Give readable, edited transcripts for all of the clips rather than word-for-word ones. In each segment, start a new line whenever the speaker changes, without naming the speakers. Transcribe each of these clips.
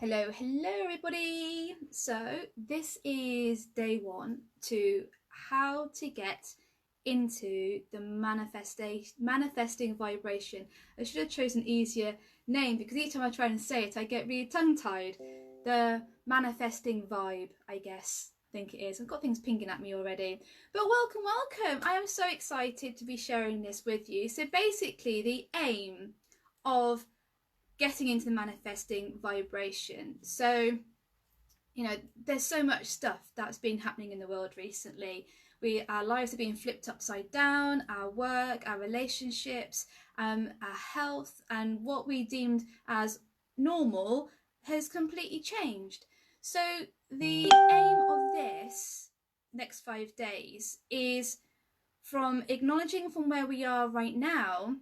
Hello everybody. So this is day one to how to get into the manifesting vibration. I should have chosen an easier name because each time I try and say it I get really tongue-tied. The manifesting vibe, I guess. I think it is. I've got things pinging at me already. But welcome. I am so excited to be sharing this with you. So basically the aim of getting into the manifesting vibration. So, there's so much stuff that's been happening in the world recently. Our lives are being flipped upside down, our work, our relationships, our health, and what we deemed as normal has completely changed. So the aim of this next 5 days is from acknowledging from where we are right now,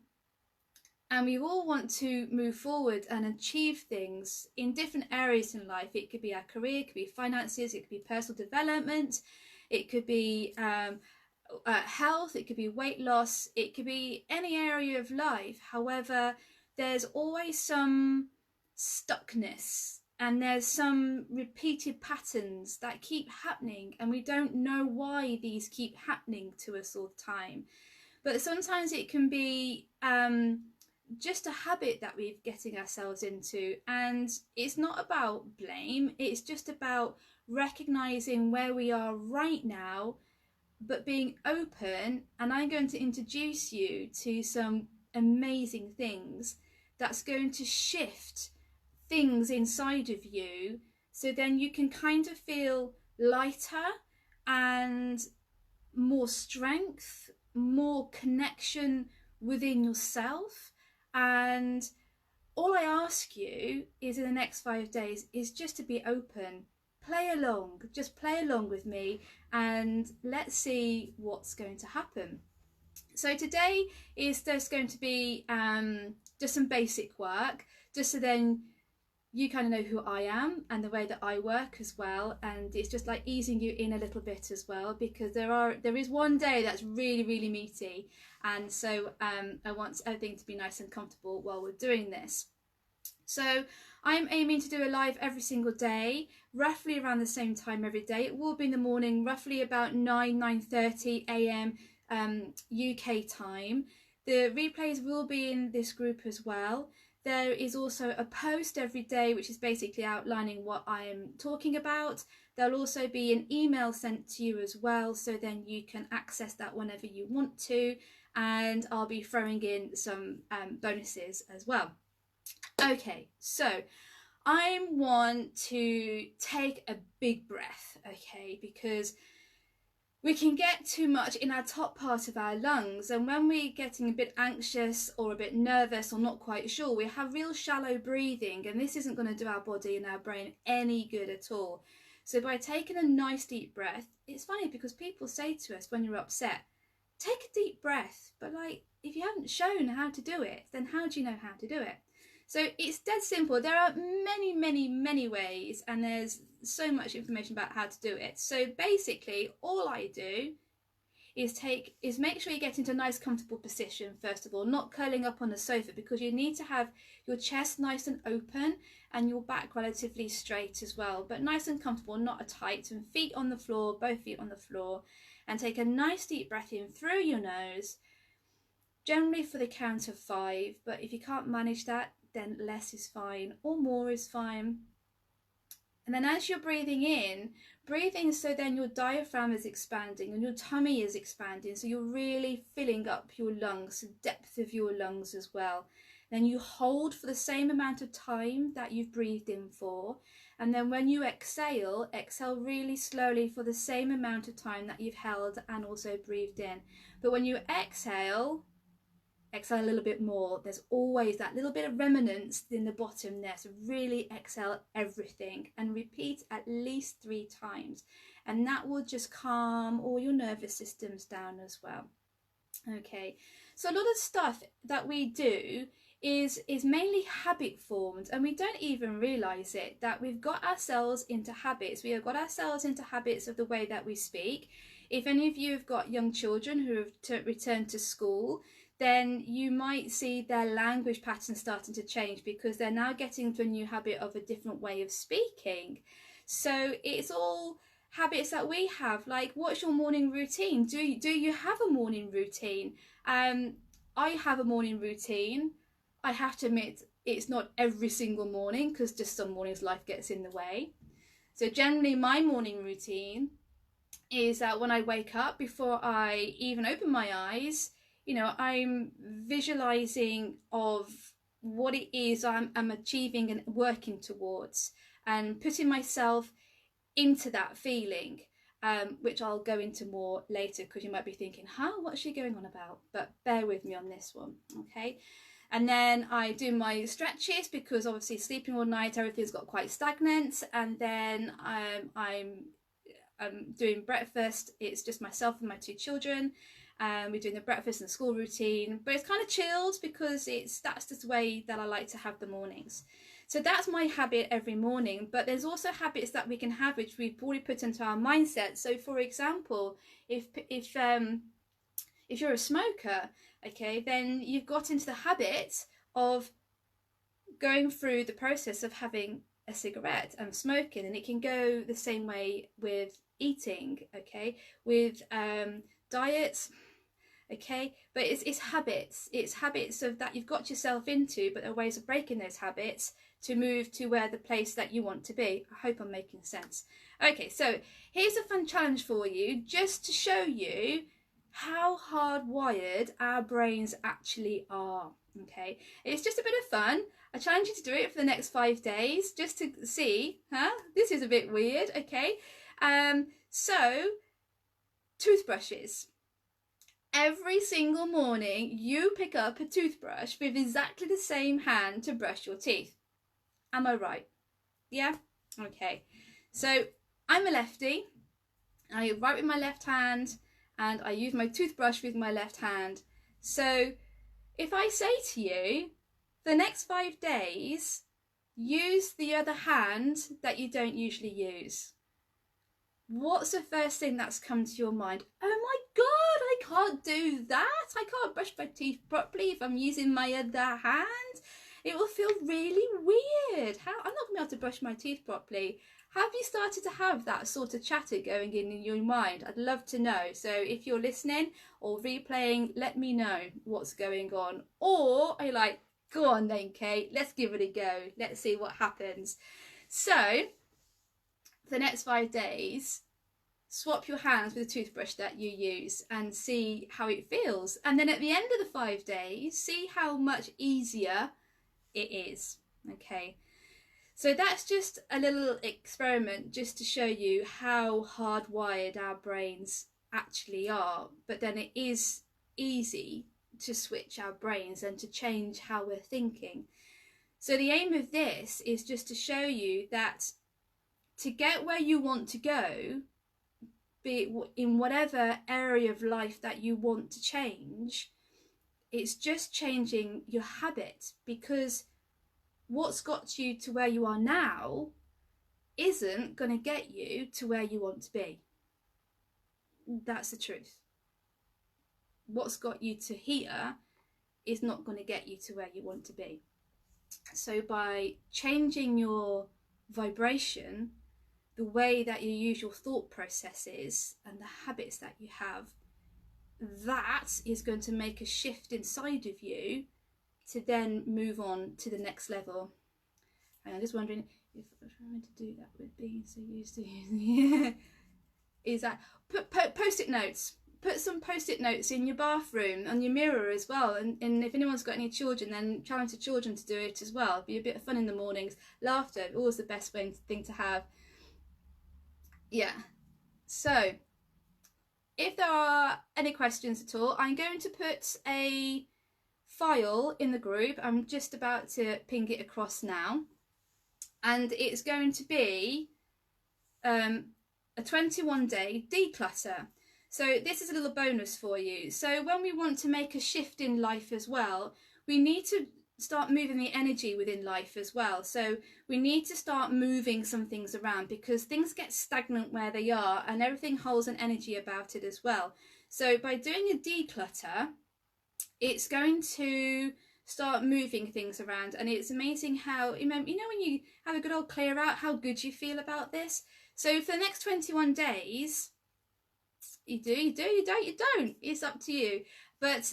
and we all want to move forward and achieve things in different areas in life. It could be our career, it could be finances, it could be personal development, it could be health, it could be weight loss, it could be any area of life. However, there's always some stuckness and there's some repeated patterns that keep happening, and we don't know why these keep happening to us all the time. But sometimes it can be just a habit that we're getting ourselves into, and it's not about blame, it's just about recognizing where we are right now but being open. And I'm going to introduce you to some amazing things that's going to shift things inside of you, so then you can kind of feel lighter and more strength, more connection within yourself. And all I ask you is in the next 5 days is just to be open. Play along with me, and let's see what's going to happen. So today is just going to be just some basic work, just so then you kind of know who I am and the way that I work as well. And it's just like easing you in a little bit as well, because there is one day that's really meaty, and so I want everything to be nice and comfortable while we're doing this. So I'm aiming to do a live every single day, roughly around the same time every day. It will be in the morning, roughly about 9:30 a.m. UK time. The replays will be in this group as well. There is also a post every day which is basically outlining what I am talking about. There'll also be an email sent to you as well, so then you can access that whenever you want to, and I'll be throwing in some bonuses as well. Okay, so I want to take a big breath, okay, because we can get too much in our top part of our lungs, and when we're getting a bit anxious or a bit nervous or not quite sure, we have real shallow breathing, and this isn't going to do our body and our brain any good at all. So by taking a nice deep breath, it's funny because people say to us when you're upset, take a deep breath, but like, if you haven't shown how to do it, then how do you know how to do it? So it's dead simple. There are many ways, and there's so much information about how to do it. So basically all I do is make sure you get into a nice comfortable position first of all, not curling up on the sofa, because you need to have your chest nice and open and your back relatively straight as well, but nice and comfortable, not tight, and feet on the floor, both feet on the floor. And take a nice deep breath in through your nose, generally for the count of 5, but if you can't manage that, then less is fine or more is fine. And then as you're breathing in, so then your diaphragm is expanding and your tummy is expanding, so you're really filling up your lungs, the depth of your lungs as well. Then you hold for the same amount of time that you've breathed in for, and then when you exhale really slowly for the same amount of time that you've held and also breathed in. But when you exhale a little bit more. There's always that little bit of remnants in the bottom there, so really exhale everything and repeat at least 3 times, and that will just calm all your nervous systems down as well. Okay, so a lot of stuff that we do is mainly habit formed, and we don't even realize it, that we've got ourselves into habits. We have got ourselves into habits of the way that we speak. If any of you have got young children who have returned to school, then you might see their language pattern starting to change because they're now getting into a new habit of a different way of speaking. So it's all habits that we have. Like, what's your morning routine? Do you have a morning routine? I have a morning routine. I have to admit, it's not every single morning because just some mornings life gets in the way. So generally my morning routine is that when I wake up, before I even open my eyes, you know, I'm visualizing of what it is I'm achieving and working towards, and putting myself into that feeling, which I'll go into more later because you might be thinking, huh, what's she going on about? But bear with me on this one, okay? And then I do my stretches because obviously sleeping all night, everything's got quite stagnant. And then I'm doing breakfast. It's just myself and my 2 children. We're doing the breakfast and the school routine, but it's kind of chilled because that's just the way that I like to have the mornings. So that's my habit every morning. But there's also habits that we can have which we've already put into our mindset. So for example, if you're a smoker, okay, then you've got into the habit of going through the process of having a cigarette and smoking, and it can go the same way with eating, okay, with diets, okay, but it's habits of that you've got yourself into, but there are ways of breaking those habits to move to where the place that you want to be. I hope I'm making sense. Okay, so here's a fun challenge for you, just to show you how hardwired our brains actually are. Okay, it's just a bit of fun. I challenge you to do it for the next 5 days just to see, this is a bit weird, okay? So, toothbrushes. Every single morning you pick up a toothbrush with exactly the same hand to brush your teeth. Am I right? Yeah? Okay. So, I'm a lefty. I write with my left hand and I use my toothbrush with my left hand. So, if I say to you, the next 5 days, use the other hand that you don't usually use, what's the first thing that's come to your mind? Oh my God, I can't do that. I can't brush my teeth properly if I'm using my other hand. It will feel really weird. I'm not going to be able to brush my teeth properly. Have you started to have that sort of chatter going in your mind? I'd love to know. So if you're listening or replaying, let me know what's going on. Or are you like, go on then, Kate, let's give it a go. Let's see what happens. So for the next 5 days, swap your hands with the toothbrush that you use and see how it feels. And then at the end of the 5 days, see how much easier it is. Okay. So that's just a little experiment just to show you how hardwired our brains actually are. But then it is easy to switch our brains and to change how we're thinking. So the aim of this is just to show you that to get where you want to go, be it in whatever area of life that you want to change, it's just changing your habit, because what's got you to where you are now isn't going to get you to where you want to be. That's the truth. What's got you to here is not going to get you to where you want to be. So by changing your vibration, the way that you use your thought processes and the habits that you have, that is going to make a shift inside of you to then move on to the next level. And I'm just wondering if I'm trying to do that with being so used to using is that put post-it notes. Put some post-it notes in your bathroom, on your mirror as well. And if anyone's got any children, then challenge the children to do it as well. It'll be a bit of fun in the mornings. Laughter, always the best thing to have. Yeah. So, if there are any questions at all, I'm going to put a file in the group. I'm just about to ping it across now, and it's going to be a 21-day declutter. So this is a little bonus for you. So when we want to make a shift in life as well, we need to start moving the energy within life as well. So we need to start moving some things around, because things get stagnant where they are and everything holds an energy about it as well. So by doing a declutter, it's going to start moving things around. And it's amazing how, you know when you have a good old clear out, how good you feel about this. So for the next 21 days, you don't, it's up to you. But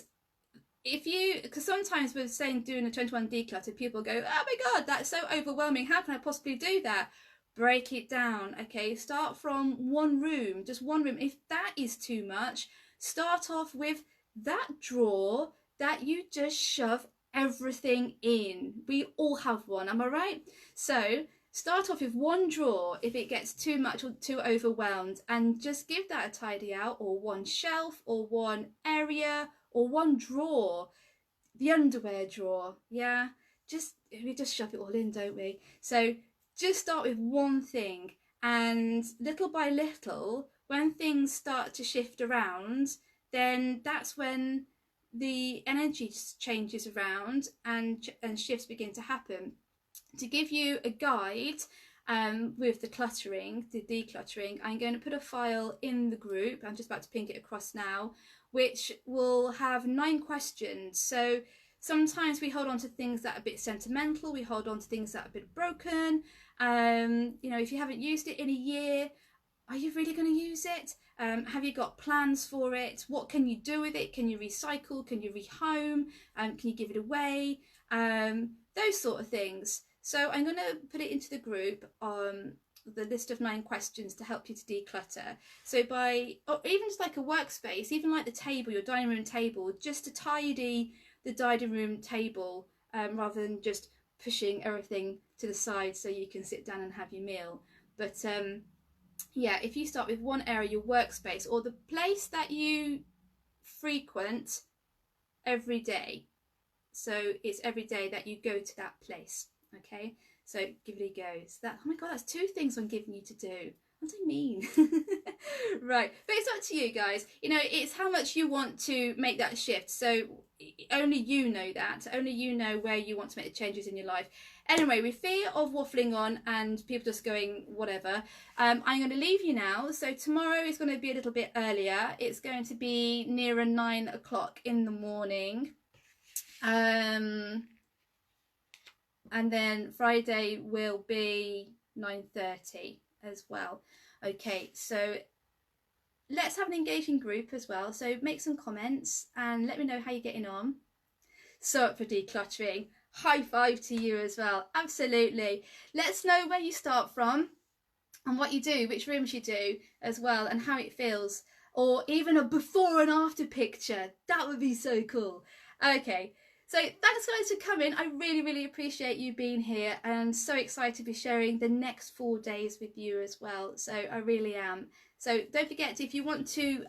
if you, because sometimes we're saying doing a 21 declutter, people go, oh my god, that's so overwhelming, how can I possibly do that? Break it down, okay? Start from one room, just one room. If that is too much, start off with that drawer that you just shove everything in. We all have one, am I right? So start off with one drawer if it gets too much or too overwhelmed, and just give that a tidy out, or one shelf, or one area, or one drawer. The underwear drawer, yeah, we just shove it all in, don't we? So just start with one thing, and little by little, when things start to shift around, then that's when the energy changes around and shifts begin to happen. To give you a guide with the decluttering, I'm going to put a file in the group. I'm just about to ping it across now, which will have 9 questions. So sometimes we hold on to things that are a bit sentimental, we hold on to things that are a bit broken. You know, if you haven't used it in a year, are you really going to use it? Have you got plans for it? What can you do with it? Can you recycle? Can you rehome? Can you give it away? Those sort of things. So I'm going to put it into the group on the list of 9 questions to help you to declutter. So or even just like a workspace, even like the table, your dining room table, just to tidy the dining room table, rather than just pushing everything to the side so you can sit down and have your meal. But yeah, if you start with one area, your workspace, or the place that you frequent every day. So it's every day that you go to that place. Okay, so give it a go. So that, oh my god, that's 2 things I'm giving you to do. What do I mean? Right, but it's up to you guys. You know, it's how much you want to make that shift. So only you know that. Only you know where you want to make the changes in your life. Anyway, with fear of waffling on and people just going whatever, I'm going to leave you now. So tomorrow is going to be a little bit earlier. It's going to be nearer 9 o'clock in the morning. And then Friday will be 9:30 as well. Okay, so let's have an engaging group as well. So make some comments and let me know how you're getting on. So up for decluttering. High five to you as well. Absolutely. Let's know where you start from and what you do, which rooms you do as well, and how it feels. Or even a before and after picture. That would be so cool. Okay. So thanks guys for coming. I really, really appreciate you being here, and so excited to be sharing the next 4 days with you as well. So I really am. So don't forget, if you want to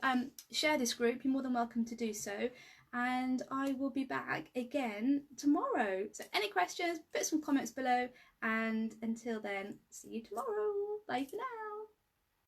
share this group, you're more than welcome to do so. And I will be back again tomorrow. So any questions, put some comments below. And until then, see you tomorrow. Bye for now.